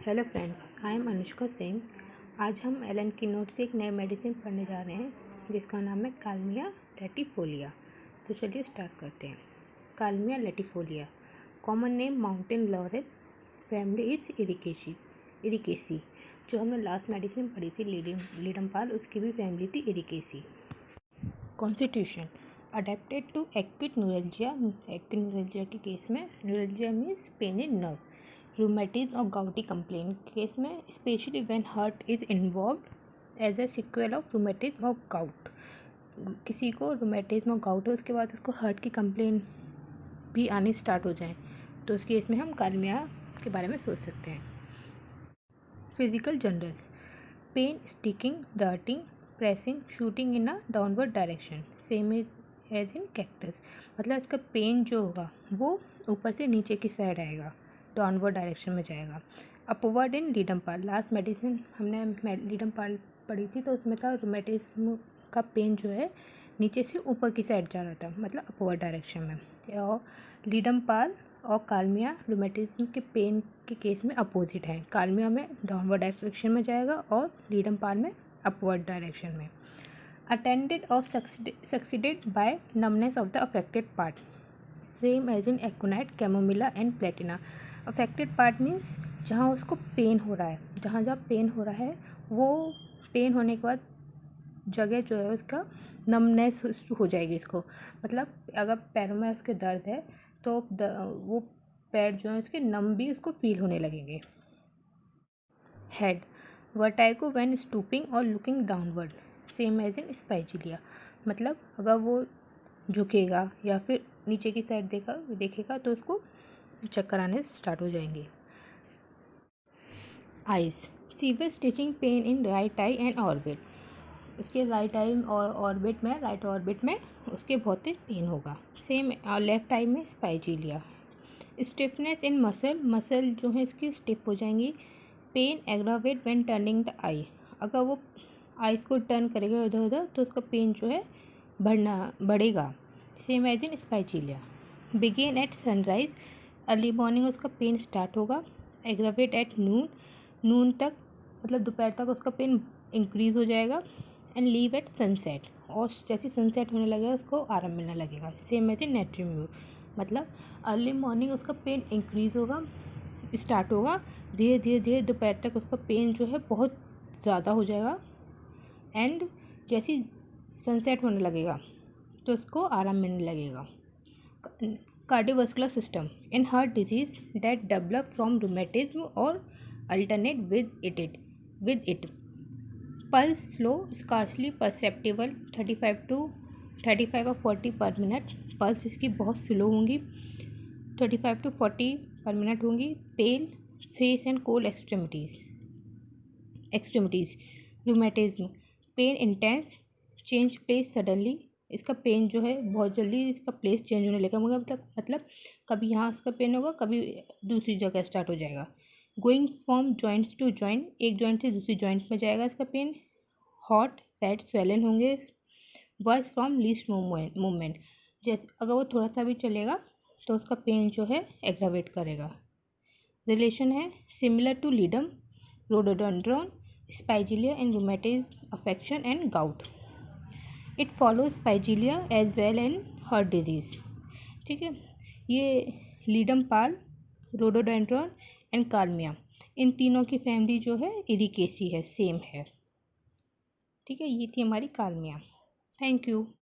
Hello friends, I am Anushka Singh. आज हम Elon की नोट से एक नए मेडिसिन पढ़ने जा रहे हैं जिसका नाम है कालमिया लैटिफोलिया। तो चलिए स्टार्ट करते हैं। Kalmia latifolia, common name mountain laurel, family is Ericaceae. जो हमने लास्ट मेडिसिन पढ़ी थी लीडमपाल, उसकी भी फैमिली थी इरिकेसी। Constitution adapted to acute neuralgia के केस में, neuralgia means pain in nerve, rheumatism और गाउटी कंप्लेन के केस में, specially when heart is involved as a sequel of rheumatism और गाउट। किसी को रूमेटिज्म और गाउट है, उसके बाद उसको हार्ट की कंप्लेन भी आनी स्टार्ट हो जाए, तो उस केस में हम कालमिया के बारे में सोच सकते हैं। Physical generals: pain, sticking, darting, pressing, shooting in a downward direction, same as in cactus. मतलब इसका पेन जो होगा वो ऊपर से नीचे की साइड आएगा, डाउनवर्ड डायरेक्शन में जाएगा। अपवर्ड इन लीडमपाल, लास्ट मेडिसिन हमने लीडमपाल पढ़ी थी तो उसमें था रूमेटिज्म का पेन जो है नीचे से ऊपर की साइड जा रहा था, मतलब अपवर्ड डायरेक्शन में। और लीडमपाल और कालमिया रूमेटिज्म के पेन के केस में अपोजिट है। कालमिया में डाउनवर्ड डायरेक्शन में जाएगा और लीडमपाल में अपवर्ड डायरेक्शन में। अटेंडेड और succeeded by numbness of the affected part, same as in aconite, chamomilla and platina. Affected part means जहाँ उसको पेन हो रहा है, जहाँ जहाँ पेन हो रहा है वो पेन होने के बाद जगह जो है उसका नमनेस हो जाएगी इसको। मतलब अगर पैरों में उसके दर्द है तो वो पैर जो है उसके नम भी उसको फील होने लगेंगे। हेड वर्टाइगो व्हेन स्टूपिंग और looking downward, same as in spigelia. मतलब अगर वो झुकेगा या फिर नीचे की साइड देखेगा तो उसको चक्कर आने स्टार्ट हो जाएंगे। Eyes severe stitching pain in right I and orbit, उसके राइट आई और राइट ऑर्बिट में उसके बहुत तेज पेन होगा। सेम लेफ्ट आई में स्पाइजिलिया। स्टिफनेस इन मसल जो है इसकी स्टिफ हो जाएंगी। Pain aggravate when turning the eye, अगर वो आइज़ को टर्न करेगा इधर उधर तो उसका पेन जो है बढ़ेगा। Same as in spigelia. Begin at sunrise, early morning उसका पेन स्टार्ट होगा। एग्रावेट एट नून तक, मतलब दोपहर तक उसका पेन इंक्रीज़ हो जाएगा। एंड लीव एट सनसेट, और जैसे सनसेट होने लगेगा उसको आराम मिलने लगेगा। सेम एज इन नेट्रीम्यू, मतलब अर्ली मॉर्निंग उसका पेन इंक्रीज़ होगा, स्टार्ट होगा, धीरे धीरे दोपहर तक उसका पेन जो है बहुत ज़्यादा हो जाएगा। एंड जैसे सनसेट होने लगेगा तो उसको आराम मिलने लगेगा। Cardiovascular system in heart disease that develop from rheumatism और alternate with it. Pulse slow, scarcely perceptible, 35 और 40 पर मिनट। पल्स इसकी बहुत स्लो होंगी, 35 to 40 पर मिनट होंगी। Pale face and cold extremities. Rheumatism pain intense, change place suddenly, इसका pain जो है बहुत जल्दी इसका प्लेस चेंज होने लगेगा, मतलब कभी यहाँ इसका पेन होगा, कभी दूसरी जगह स्टार्ट हो जाएगा। Going from joints to joint, एक जॉइंट से दूसरी जॉइंट में जाएगा इसका पेन। हॉट रेड स्वेलन होंगे। वर्स फ्रॉम लीस्ट मूवमेंट, जैसे अगर वो थोड़ा सा भी चलेगा तो उसका पेन जो है एग्रावेट करेगा। रिलेशन है similar to ledum, rhododendron, spigelia in rheumatism, affection and gout. It follow spigelia as well in heart disease. ठीक है, ये लीडमपाल, रोडोडेंड्रॉन एंड कालमिया, इन तीनों की फैमिली जो है इरिकेसी है, सेम है। ठीक है, ये थी हमारी कालमिया। Thank you.